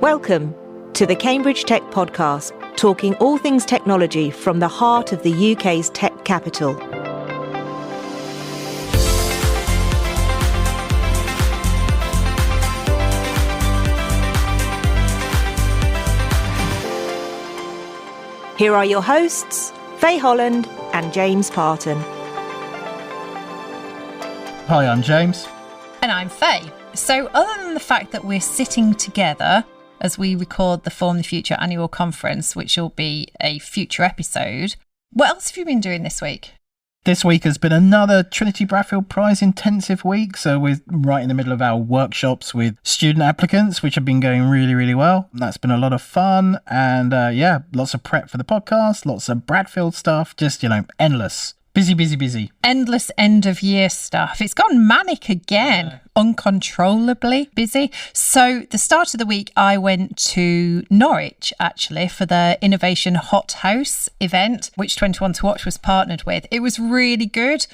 Welcome to the Cambridge Tech Podcast, talking all things technology from the heart of the UK's tech capital. Here are your hosts, Faye Holland and James Parton. Hi, I'm James. And I'm Faye. So other than the fact that we're sitting together as we record the Form the Future annual conference, which will be a future episode, what else have you been doing this week? This week has been another Trinity Bradfield Prize intensive week. So we're right in the middle of our workshops with student applicants, which have been going really, really well. That's been a lot of fun. And lots of prep for the podcast, lots of Bradfield stuff, just, endless. Busy. Endless end of year stuff. It's gone manic again, uncontrollably busy. So the start of the week, I went to Norwich, actually, for the Innovation Hot House event, which 21 to Watch was partnered with. It was really good.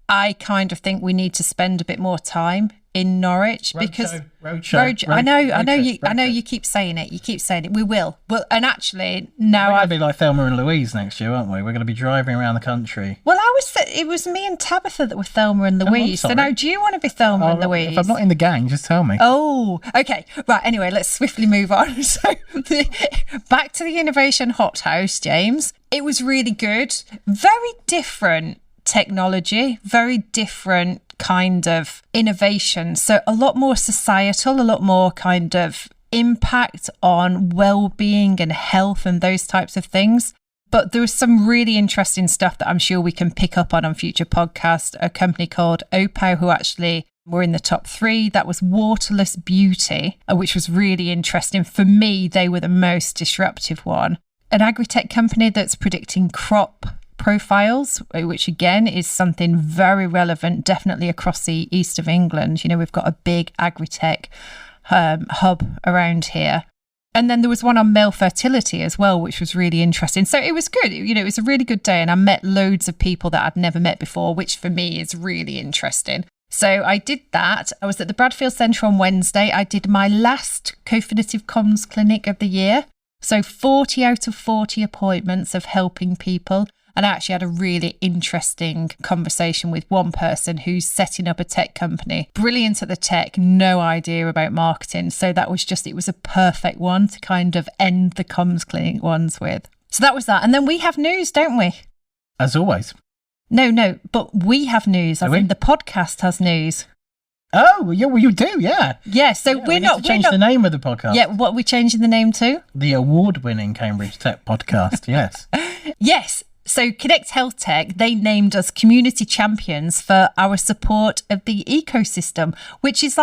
I kind of think we need to spend a bit more time in Norwich because I know you keep saying it. We will. Well, and actually now we're going to be like Thelma and Louise next year, aren't we? We're going to be driving around the country. Well, it was me and Tabitha that were Thelma and Louise. So now, do you want to be Thelma and Louise? If I'm not in the gang, just tell me. Oh, okay. Right. Anyway, let's swiftly move on. So back to the Innovation Hot House, James. It was really good. Very different technology, very different kind of innovation. So a lot more societal, a lot more kind of impact on well-being and health and those types of things. But there was some really interesting stuff that I'm sure we can pick up on future podcasts. A company called Opau, who actually were in the top 3. That was Waterless Beauty, which was really interesting. For me, they were the most disruptive one. An agri-tech company that's predicting crop profiles, which again is something very relevant, definitely across the east of England. We've got a big agri-tech hub around here. And then there was one on male fertility as well, which was really interesting. So it was good. It was a really good day, and I met loads of people that I'd never met before, which for me is really interesting. So I did that. I was at the Bradfield Centre on Wednesday. I did my last confidentiality comms clinic of the year. So 40 out of 40 appointments of helping people. And I actually had a really interesting conversation with one person who's setting up a tech company. Brilliant at the tech, no idea about marketing. So it was a perfect one to kind of end the comms clinic ones with. So that was that. And then we have news, don't we? As always. No, but we have news. I think the podcast has news. Oh, yeah, well, you do, yeah. Yeah, so we're not... change the name of the podcast. Yeah, what are we changing the name to? The award-winning Cambridge Tech Podcast, yes. Yes. So Connect Health Tech, they named us community champions for our support of the ecosystem, which is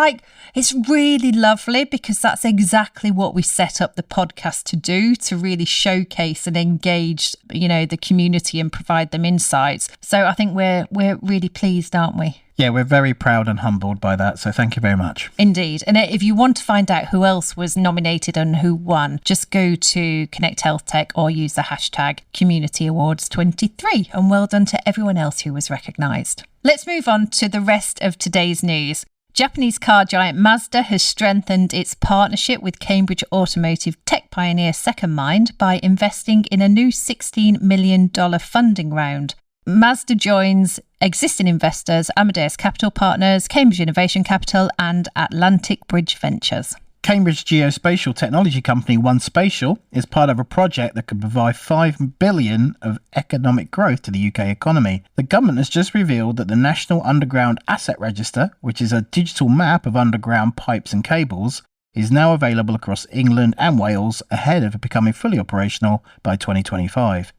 it's really lovely because that's exactly what we set up the podcast to do, to really showcase and engage, the community and provide them insights. So I think we're really pleased, aren't we? Yeah, we're very proud and humbled by that, so thank you very much. Indeed. And if you want to find out who else was nominated and who won, just go to Connect Health Tech or use the hashtag CommunityAwards23. And well done to everyone else who was recognised. Let's move on to the rest of today's news. Japanese car giant Mazda has strengthened its partnership with Cambridge automotive tech pioneer Second Mind by investing in a new $16 million funding round. Mazda joins existing investors Amadeus Capital Partners, Cambridge Innovation Capital and Atlantic Bridge Ventures. Cambridge geospatial technology company One Spatial is part of a project that could provide $5 billion of economic growth to the UK economy. The government has just revealed that the National Underground Asset Register, which is a digital map of underground pipes and cables, is now available across England and Wales ahead of it becoming fully operational by 2025.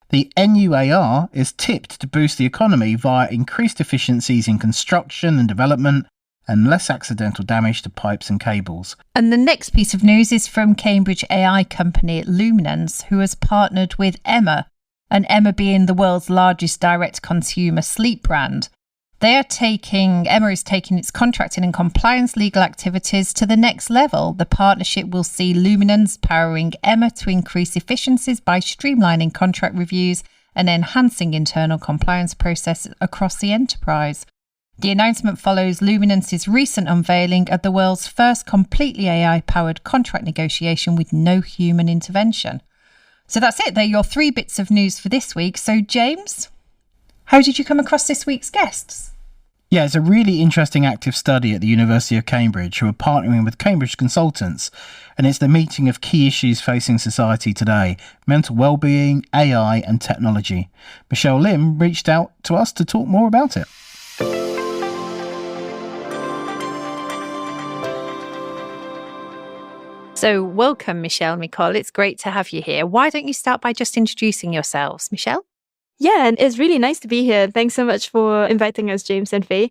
The NUAR is tipped to boost the economy via increased efficiencies in construction and development and less accidental damage to pipes and cables. And the next piece of news is from Cambridge AI company Luminance, who has partnered with Emma, and Emma being the world's largest direct-consumer sleep brand. Emma is taking its contracting and compliance legal activities to the next level. The partnership will see Luminance powering Emma to increase efficiencies by streamlining contract reviews and enhancing internal compliance processes across the enterprise. The announcement follows Luminance's recent unveiling of the world's first completely AI-powered contract negotiation with no human intervention. So that's it. They're your 3 bits of news for this week. So, James, how did you come across this week's guests? Yeah, it's a really interesting active study at the University of Cambridge who are partnering with Cambridge consultants, and it's the meeting of key issues facing society today: mental well-being, AI and technology. Michelle Lim reached out to us to talk more about it. So welcome, Michelle and Micol. It's great to have you here. Why don't you start by just introducing yourselves, Michelle? Yeah, and it's really nice to be here. Thanks so much for inviting us, James and Faye.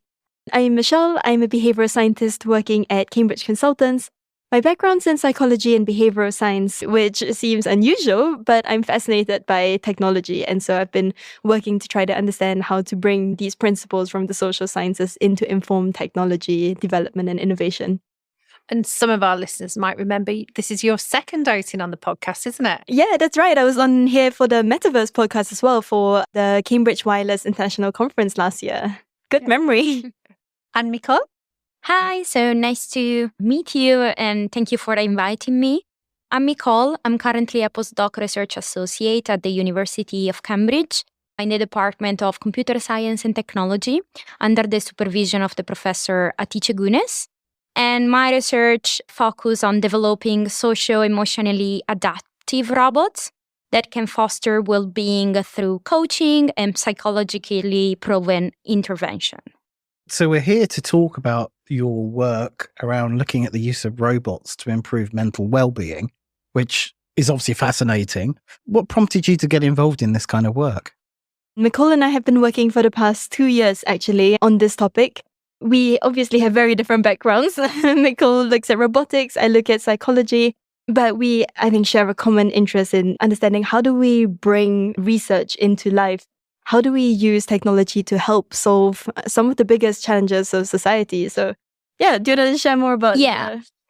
I'm Michelle. I'm a behavioral scientist working at Cambridge Consultants. My background's in psychology and behavioral science, which seems unusual, but I'm fascinated by technology. And so I've been working to try to understand how to bring these principles from the social sciences into informed technology development and innovation. And some of our listeners might remember this is your second outing on the podcast, isn't it? Yeah, that's right. I was on here for the Metaverse podcast as well for the Cambridge Wireless International Conference last year. Good memory. And Micol? Hi, so nice to meet you and thank you for inviting me. I'm Micol. I'm currently a postdoc research associate at the University of Cambridge in the Department of Computer Science and Technology under the supervision of the professor Atice Gunes. And my research focuses on developing socio-emotionally adaptive robots that can foster well-being through coaching and psychologically proven intervention. So we're here to talk about your work around looking at the use of robots to improve mental well-being, which is obviously fascinating. What prompted you to get involved in this kind of work? Micol and I have been working for the past 2 years, actually, on this topic. We obviously have very different backgrounds. Micol looks at robotics, I look at psychology, but we, I think, share a common interest in understanding how do we bring research into life? How do we use technology to help solve some of the biggest challenges of society? So, yeah, do you want to share more about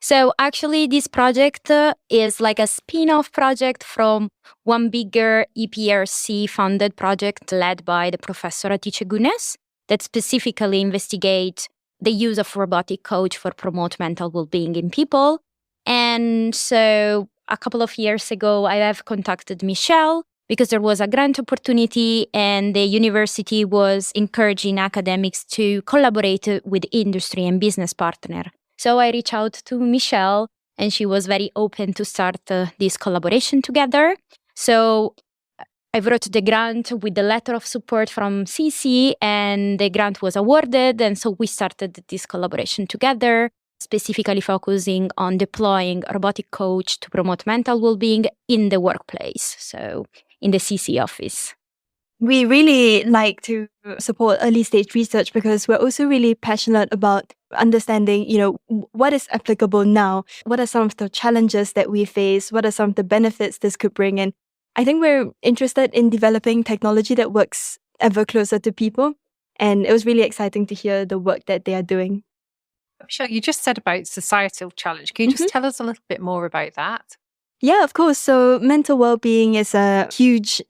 So actually, this project is like a spin-off project from one bigger EPRC-funded project led by the professor Atice Gunes that specifically investigate the use of robotic coach for promote mental well-being in people. And so a couple of years ago, I have contacted Michelle because there was a grant opportunity and the university was encouraging academics to collaborate with industry and business partner. So I reached out to Michelle and she was very open to start this collaboration together. So I wrote the grant with the letter of support from CC and the grant was awarded. And so we started this collaboration together, specifically focusing on deploying a robotic coach to promote mental well-being in the workplace, so in the CC office. We really like to support early stage research because we're also really passionate about understanding, what is applicable now? What are some of the challenges that we face? What are some of the benefits this could bring in? I think we're interested in developing technology that works ever closer to people. And it was really exciting to hear the work that they are doing. Michelle, you just said about societal challenge. Can you just tell us a little bit more about that? Yeah, of course. So mental well-being is a huge,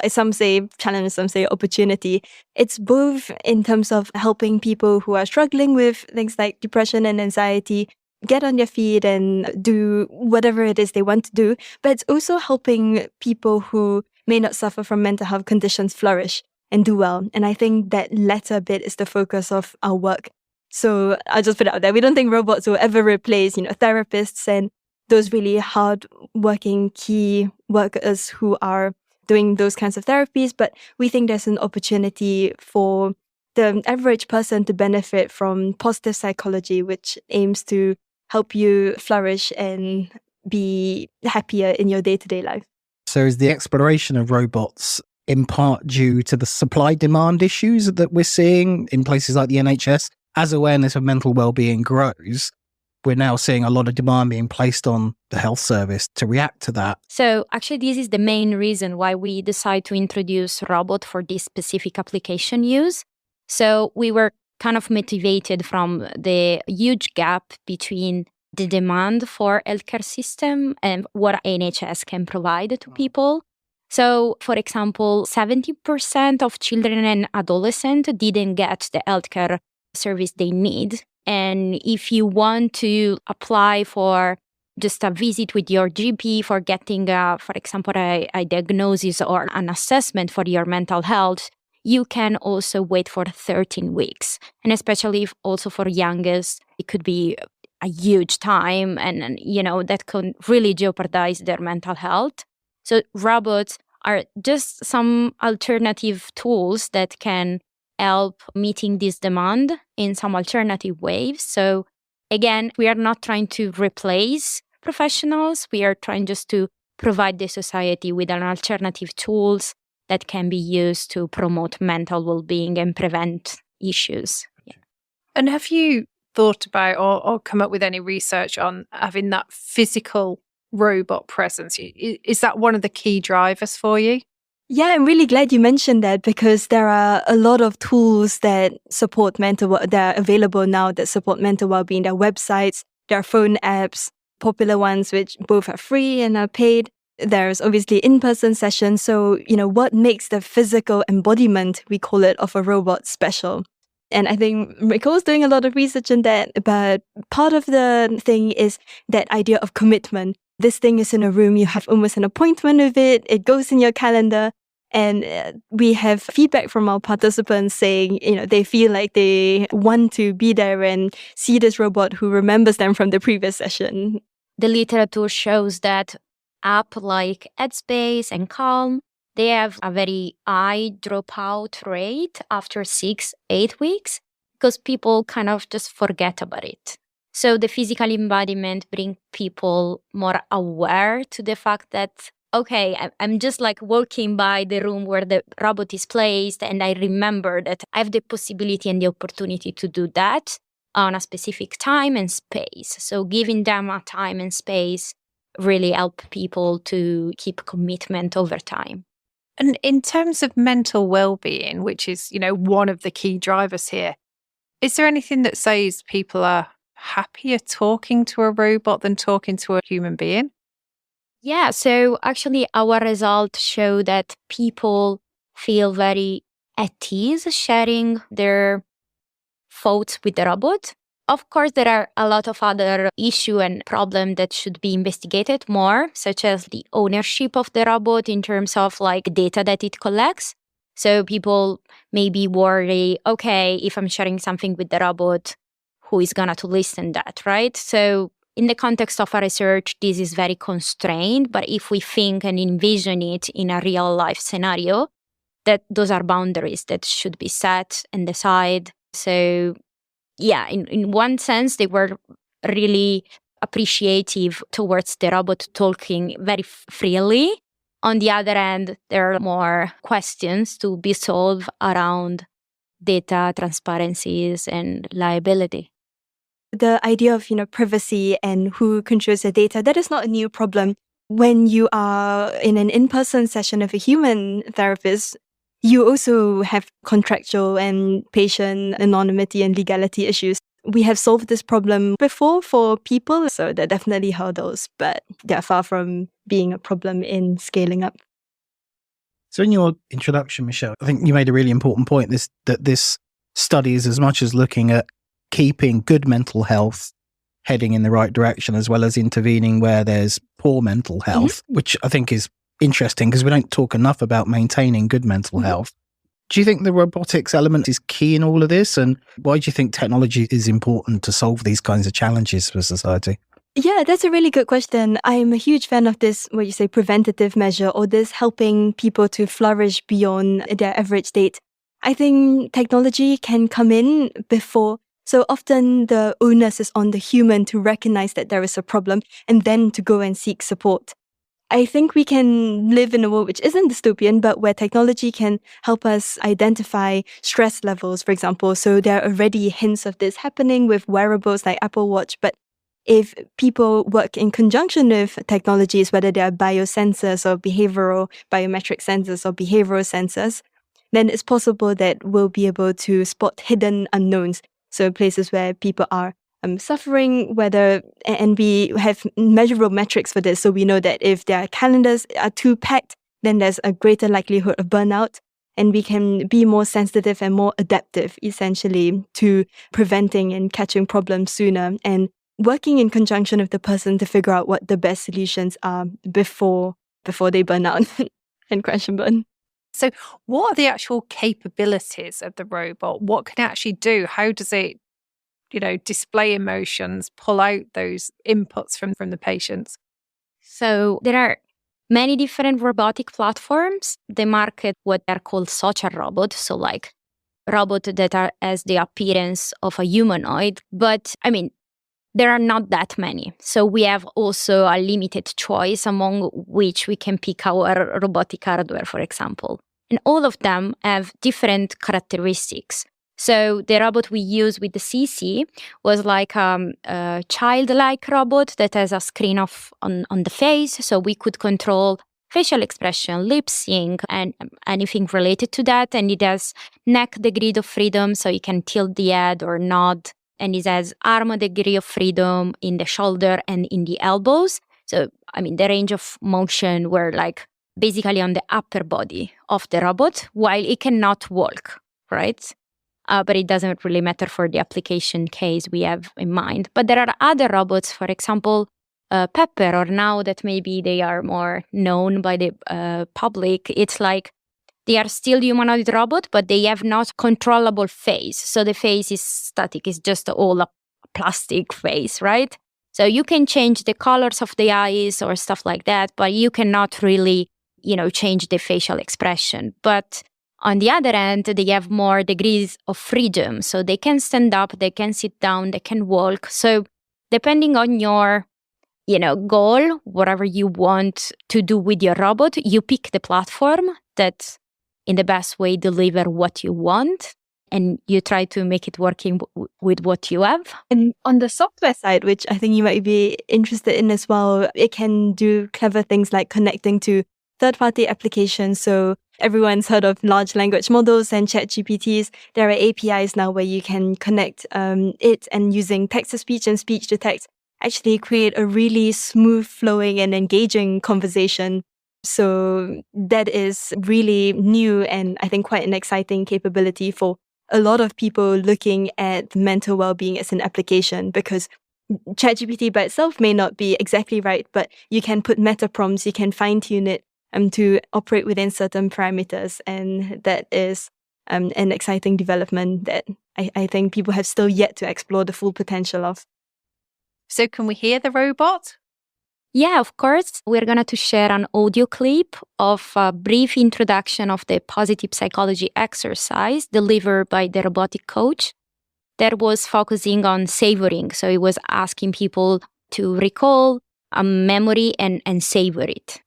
some say challenge, some say opportunity. It's both in terms of helping people who are struggling with things like depression and anxiety get on their feet and do whatever it is they want to do. But it's also helping people who may not suffer from mental health conditions flourish and do well. And I think that latter bit is the focus of our work. So I'll just put it out there. We don't think robots will ever replace, therapists and those really hard-working key workers who are doing those kinds of therapies. But we think there's an opportunity for the average person to benefit from positive psychology, which aims to help you flourish and be happier in your day-to-day life. So is the exploration of robots in part due to the supply-demand issues that we're seeing in places like the NHS? As awareness of mental well-being grows, we're now seeing a lot of demand being placed on the health service to react to that. So actually, this is the main reason why we decide to introduce robot for this specific application use. So we were kind of motivated from the huge gap between the demand for healthcare system and what NHS can provide to people. So, for example, 70% of children and adolescents didn't get the healthcare service they need. And if you want to apply for just a visit with your GP for getting, for example, a diagnosis or an assessment for your mental health, you can also wait for 13 weeks. And especially if also for youngest, it could be a huge time and that can really jeopardize their mental health. So robots are just some alternative tools that can help meeting this demand in some alternative ways. So again, we are not trying to replace professionals. We are trying just to provide the society with an alternative tools that can be used to promote mental well-being and prevent issues. Yeah. And have you thought about or come up with any research on having that physical robot presence? Is that one of the key drivers for you? Yeah, I'm really glad you mentioned that because there are a lot of tools that support that are available now that support mental well-being. There are websites, there are phone apps, popular ones which both are free and are paid. There's obviously in-person sessions. So, what makes the physical embodiment, we call it, of a robot special? And I think Micol's doing a lot of research in that. But part of the thing is that idea of commitment. This thing is in a room, you have almost an appointment with it. It goes in your calendar. And we have feedback from our participants saying, they feel like they want to be there and see this robot who remembers them from the previous session. The literature shows that apps like Headspace and Calm, they have a very high dropout rate after 6-8 weeks because people kind of just forget about it. So the physical embodiment brings people more aware to the fact that, okay, I'm just like walking by the room where the robot is placed and I remember that I have the possibility and the opportunity to do that on a specific time and space. So giving them a time and space really help people to keep commitment over time. And in terms of mental well-being, which is, one of the key drivers here, is there anything that says people are happier talking to a robot than talking to a human being? Yeah, so actually our results show that people feel very at ease sharing their thoughts with the robot. Of course, there are a lot of other issues and problems that should be investigated more, such as the ownership of the robot in terms of like data that it collects. So people maybe worry, okay, if I'm sharing something with the robot, who is going to listen that, right? So in the context of our research, this is very constrained. But if we think and envision it in a real life scenario, that those are boundaries that should be set and decided. So yeah, in one sense, they were really appreciative towards the robot talking very freely. On the other hand, there are more questions to be solved around data transparencies and liability. The idea of, privacy and who controls the data, that is not a new problem. When you are in an in-person session of a human therapist, you also have contractual and patient anonymity and legality issues. We have solved this problem before for people, so there are definitely hurdles, but they're far from being a problem in scaling up. So in your introduction, Michelle, I think you made a really important point, that this study is as much as looking at keeping good mental health heading in the right direction, as well as intervening where there's poor mental health, which I think is interesting because we don't talk enough about maintaining good mental health. Do you think the robotics element is key in all of this? And why do you think technology is important to solve these kinds of challenges for society? Yeah, that's a really good question. I'm a huge fan of this, what you say, preventative measure, or this helping people to flourish beyond their average state. I think technology can come in before. So often the onus is on the human to recognize that there is a problem and then to go and seek support. I think we can live in a world which isn't dystopian, but where technology can help us identify stress levels, for example. So there are already hints of this happening with wearables like Apple Watch. But if people work in conjunction with technologies, whether they are biosensors or behavioral, biometric sensors or behavioral sensors, then it's possible that we'll be able to spot hidden unknowns. So places where people are suffering, and we have measurable metrics for this. So we know that if their calendars are too packed, then there's a greater likelihood of burnout. and we can be more sensitive and more adaptive, essentially, to preventing and catching problems sooner and working in conjunction with the person to figure out what the best solutions are before they burn out and crash and burn. So what are the actual capabilities of the robot? What can it actually do? How does it, display emotions, pull out those inputs from the patients? So there are many different robotic platforms. They market what are called social robots, so like robots that has the appearance of a humanoid. But there are not that many. So we have also a limited choice among which we can pick our robotic hardware, for example. And all of them have different characteristics. So the robot we use with the CC was like a childlike robot that has a screen on the face. So we could control facial expression, lip sync, and anything related to that. And it has neck degree of freedom, so you can tilt the head or nod. And it has arm degree of freedom in the shoulder and in the elbows. So, the range of motion were like basically on the upper body of the robot, while it cannot walk, right? But it doesn't really matter for the application case we have in mind. But there are other robots, for example, Pepper, or now that maybe they are more known by the public, it's like they are still humanoid robot, but they have not controllable face. So the face is static, it's just all a plastic face, right? So you can change the colors of the eyes or stuff like that, but you cannot really, change the facial expression. But on the other end, they have more degrees of freedom. So they can stand up, they can sit down, they can walk. So depending on your, goal, whatever you want to do with your robot, you pick the platform that in the best way deliver what you want, and you try to make it working with what you have. And on the software side, which I think you might be interested in as well, it can do clever things like connecting to third-party applications. So everyone's heard of large language models and ChatGPTs. There are APIs now where you can connect it, and using text-to-speech and speech-to-text actually create a really smooth flowing and engaging conversation. So that is really new and I think quite an exciting capability for a lot of people looking at mental well-being as an application, because ChatGPT by itself may not be exactly right, but you can put meta prompts, you can fine-tune it to operate within certain parameters. And that is an exciting development that I think people have still yet to explore the full potential of. So can we hear the robot? Yeah, of course. We're going to share an audio clip of a brief introduction of the positive psychology exercise delivered by the robotic coach that was focusing on savoring. So it was asking people to recall a memory and savor it.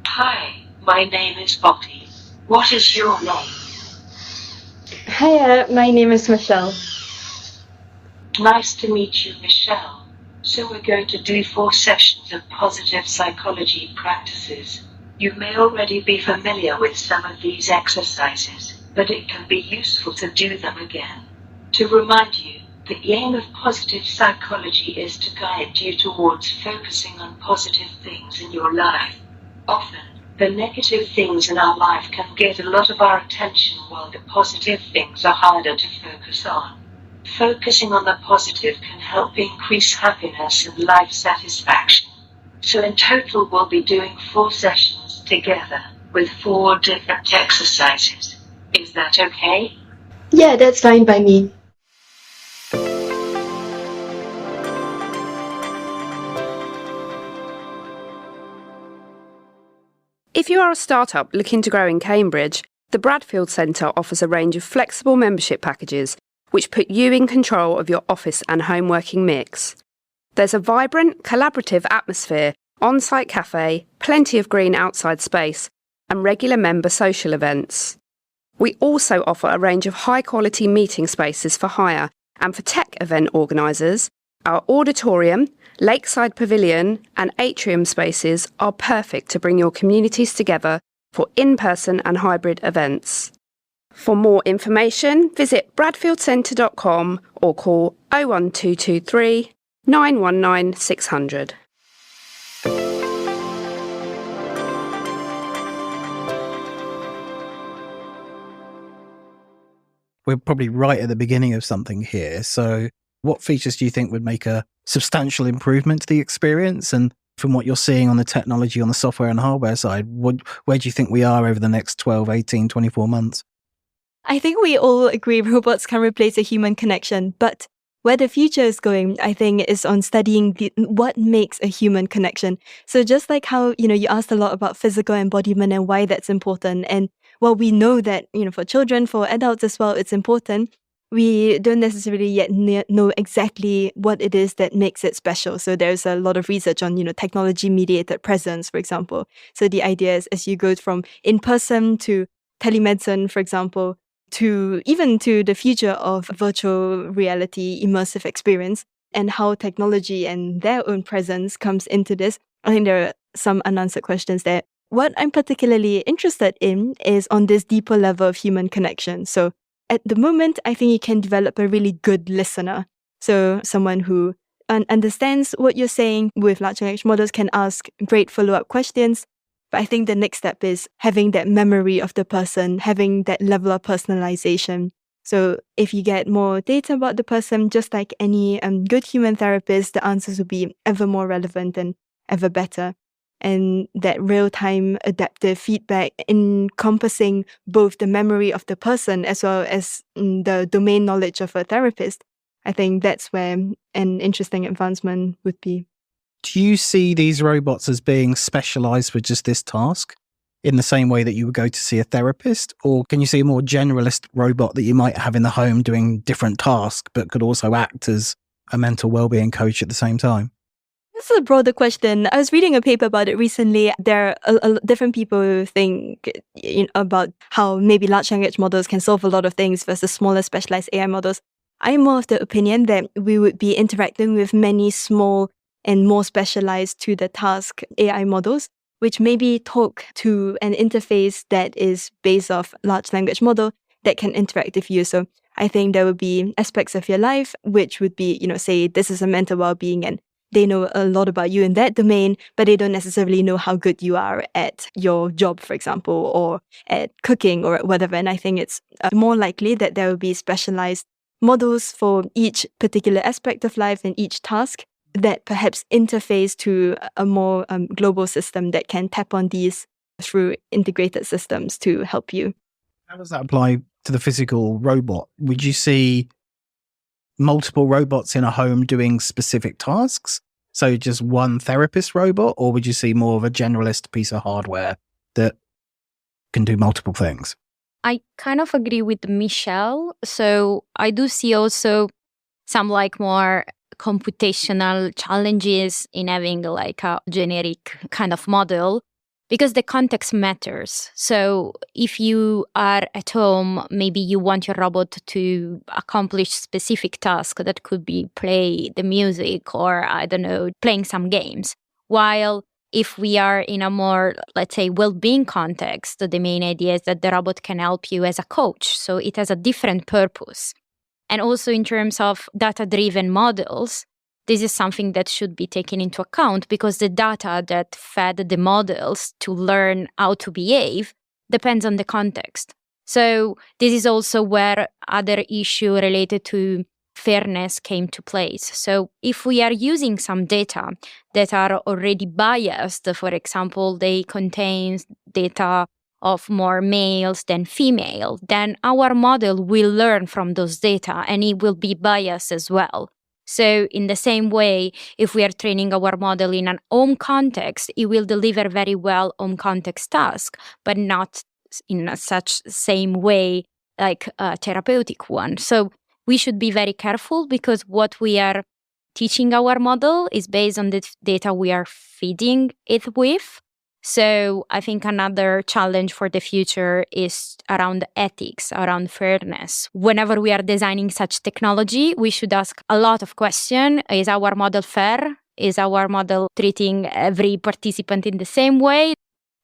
Hi, my name is Bobby. What is your name? Hi, my name is Michelle. Nice to meet you, Michelle. So we're going to do 4 sessions of positive psychology practices. You may already be familiar with some of these exercises, but it can be useful to do them again. To remind you, the aim of positive psychology is to guide you towards focusing on positive things in your life. Often, the negative things in our life can get a lot of our attention, while the positive things are harder to focus on. Focusing on the positive can help increase happiness and life satisfaction. So in total, we'll be doing 4 sessions together with 4 different exercises. Is that okay? Yeah, that's fine by me. If you are a startup looking to grow in Cambridge, the Bradfield Centre offers a range of flexible membership packages which put you in control of your office and home working mix. There's a vibrant, collaborative atmosphere, on-site cafe, plenty of green outside space, and regular member social events. We also offer a range of high-quality meeting spaces for hire, and for tech event organisers, our auditorium, lakeside pavilion, and atrium spaces are perfect to bring your communities together for in-person and hybrid events. For more information, visit bradfieldcentre.com or call 01223 919 600. we're probably right at the beginning of something here. So what features do you think would make a substantial improvement to the experience? And from what you're seeing on the technology, on the software and hardware side, where do you think we are over the next 12, 18, 24 months? I think we all agree robots can replace a human connection, but where the future is going, I think, is on studying what makes a human connection. So just like how, you asked a lot about physical embodiment and why that's important. And while we know that, for children, for adults as well, it's important, we don't necessarily yet know exactly what it is that makes it special. So there's a lot of research on, technology-mediated presence, for example. So the idea is as you go from in-person to telemedicine, for example, to even to the future of virtual reality, immersive experience, and how technology and their own presence comes into this. I think there are some unanswered questions there. What I'm particularly interested in is on this deeper level of human connection. So at the moment, I think you can develop a really good listener. So someone who understands what you're saying with large language models, can ask great follow-up questions. But I think the next step is having that memory of the person, having that level of personalization. So if you get more data about the person, just like any good human therapist, the answers will be ever more relevant and ever better. And that real-time adaptive feedback encompassing both the memory of the person as well as the domain knowledge of a therapist, I think that's where an interesting advancement would be. Do you see these robots as being specialized for just this task in the same way that you would go to see a therapist? Or can you see a more generalist robot that you might have in the home doing different tasks, but could also act as a mental wellbeing coach at the same time? This is a broader question. I was reading a paper about it recently. There are different people who think about how maybe large language models can solve a lot of things versus smaller specialized AI models. I'm more of the opinion that we would be interacting with many small and more specialized to the task AI models, which maybe talk to an interface that is based off large language model that can interact with you. So I think there would be aspects of your life which would be, say this is a mental well-being, and they know a lot about you in that domain, but they don't necessarily know how good you are at your job, for example, or at cooking or whatever. And I think it's more likely that there will be specialized models for each particular aspect of life and each task that perhaps interface to a more global system that can tap on these through integrated systems to help you. How does that apply to the physical robot? Would you see multiple robots in a home doing specific tasks? So just one therapist robot, or would you see more of a generalist piece of hardware that can do multiple things? I kind of agree with Michelle. So I do see also some more computational challenges in having a generic kind of model, because the context matters. So if you are at home, maybe you want your robot to accomplish specific task that could be play the music or, I don't know, playing some games. While if we are in a more, let's say, well-being context, the main idea is that the robot can help you as a coach. So it has a different purpose. And also in terms of data-driven models, this is something that should be taken into account, because the data that fed the models to learn how to behave depends on the context. So this is also where other issue related to fairness came to place. So if we are using some data that are already biased, for example, they contain data of more males than female, then our model will learn from those data and it will be biased as well. So in the same way, if we are training our model in an home context, it will deliver very well home context task, but not in such same way like a therapeutic one. So we should be very careful, because what we are teaching our model is based on the data we are feeding it with. So I think another challenge for the future is around ethics, around fairness. Whenever we are designing such technology, we should ask a lot of questions. Is our model fair? Is our model treating every participant in the same way?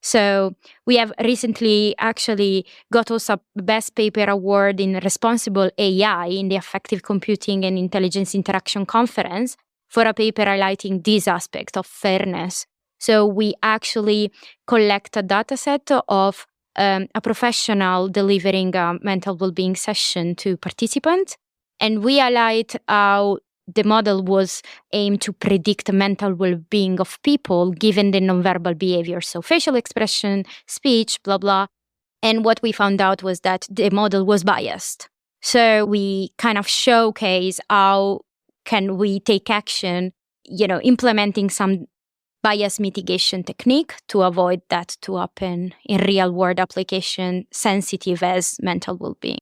So we have recently actually got also a Best Paper Award in Responsible AI in the Affective Computing and Intelligence Interaction Conference for a paper highlighting this aspect of fairness. So we actually collect a data set of a professional delivering a mental well-being session to participants, and we highlight how the model was aimed to predict mental well-being of people given the nonverbal behavior, so facial expression, speech, blah, blah. And what we found out was that the model was biased. So we kind of showcase how can we take action, implementing some bias mitigation technique to avoid that to happen in real-world application sensitive as mental well-being.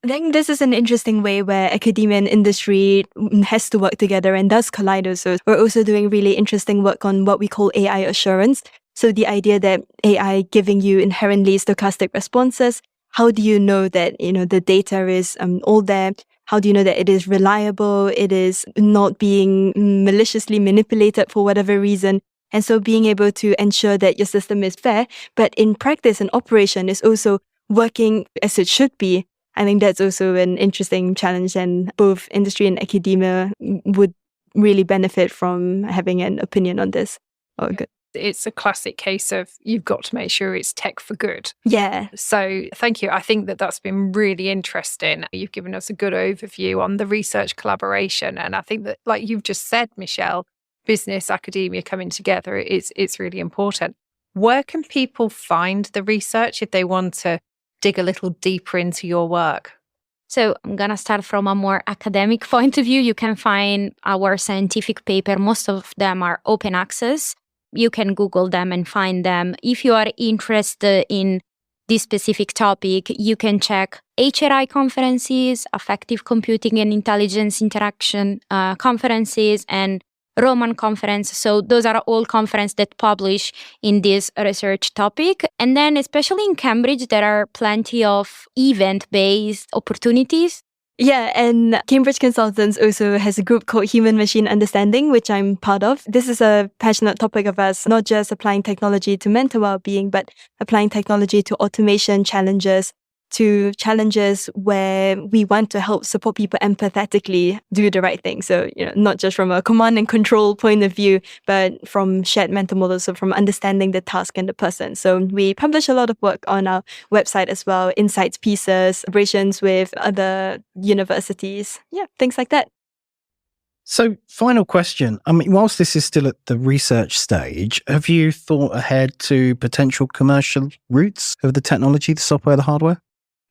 I think this is an interesting way where academia and industry has to work together and does collide also. We're also doing really interesting work on what we call AI assurance. So the idea that AI giving you inherently stochastic responses, how do you know that, the data is all there? How do you know that it is reliable? It is not being maliciously manipulated for whatever reason. And so being able to ensure that your system is fair, but in practice and operation is also working as it should be. I think that's also an interesting challenge, and both industry and academia would really benefit from having an opinion on this. Oh, good. It's a classic case of you've got to make sure it's tech for good. Yeah. So thank you. I think that's been really interesting. You've given us a good overview on the research collaboration. And I think that, like you've just said, Michelle, business, academia coming together, it's really important. Where can people find the research if they want to dig a little deeper into your work? So I'm going to start from a more academic point of view. You can find our scientific paper. Most of them are open access. You can Google them and find them. If you are interested in this specific topic, you can check HRI conferences, affective computing and intelligence interaction conferences, and Roman conference. So those are all conferences that publish in this research topic. And then especially in Cambridge, there are plenty of event-based opportunities. Yeah, and Cambridge Consultants also has a group called Human Machine Understanding, which I'm part of. This is a passionate topic of us, not just applying technology to mental well-being, but applying technology to automation challenges, to challenges where we want to help support people empathetically do the right thing. So, not just from a command and control point of view, but from shared mental models, so from understanding the task and the person. So we publish a lot of work on our website as well, insights pieces, collaborations with other universities, things like that. So, final question. I mean, whilst this is still at the research stage, have you thought ahead to potential commercial routes of the technology, the software, the hardware?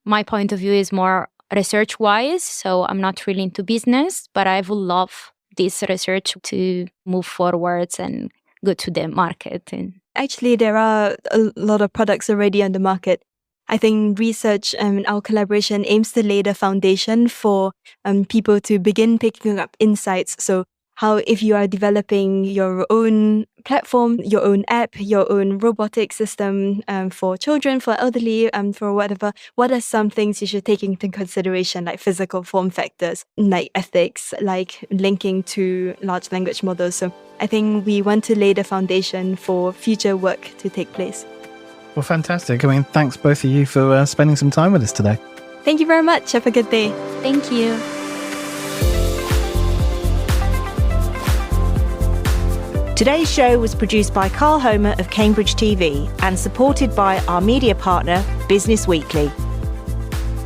My point of view is more research-wise, so I'm not really into business, but I would love this research to move forwards and go to the market. And actually, there are a lot of products already on the market. I think research and our collaboration aims to lay the foundation for people to begin picking up insights. So how, if you are developing your own platform, your own app, your own robotic system for children, for elderly, for whatever, what are some things you should take into consideration, like physical form factors, like ethics, like linking to large language models. So I think we want to lay the foundation for future work to take place. Well, fantastic. I mean, thanks both of you for spending some time with us today. Thank you very much. Have a good day. Thank you. Today's show was produced by Carl Homer of Cambridge TV and supported by our media partner, Business Weekly.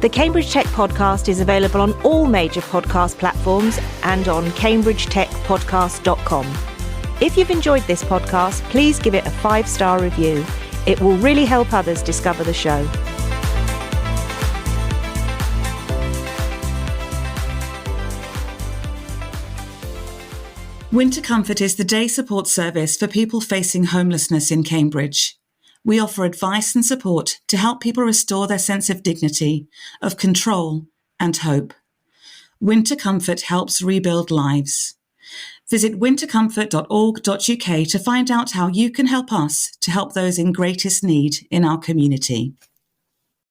The Cambridge Tech Podcast is available on all major podcast platforms and on cambridgetechpodcast.com. If you've enjoyed this podcast, please give it a 5-star review. It will really help others discover the show. Winter Comfort is the day support service for people facing homelessness in Cambridge. We offer advice and support to help people restore their sense of dignity, of control and hope. Winter Comfort helps rebuild lives. Visit wintercomfort.org.uk to find out how you can help us to help those in greatest need in our community.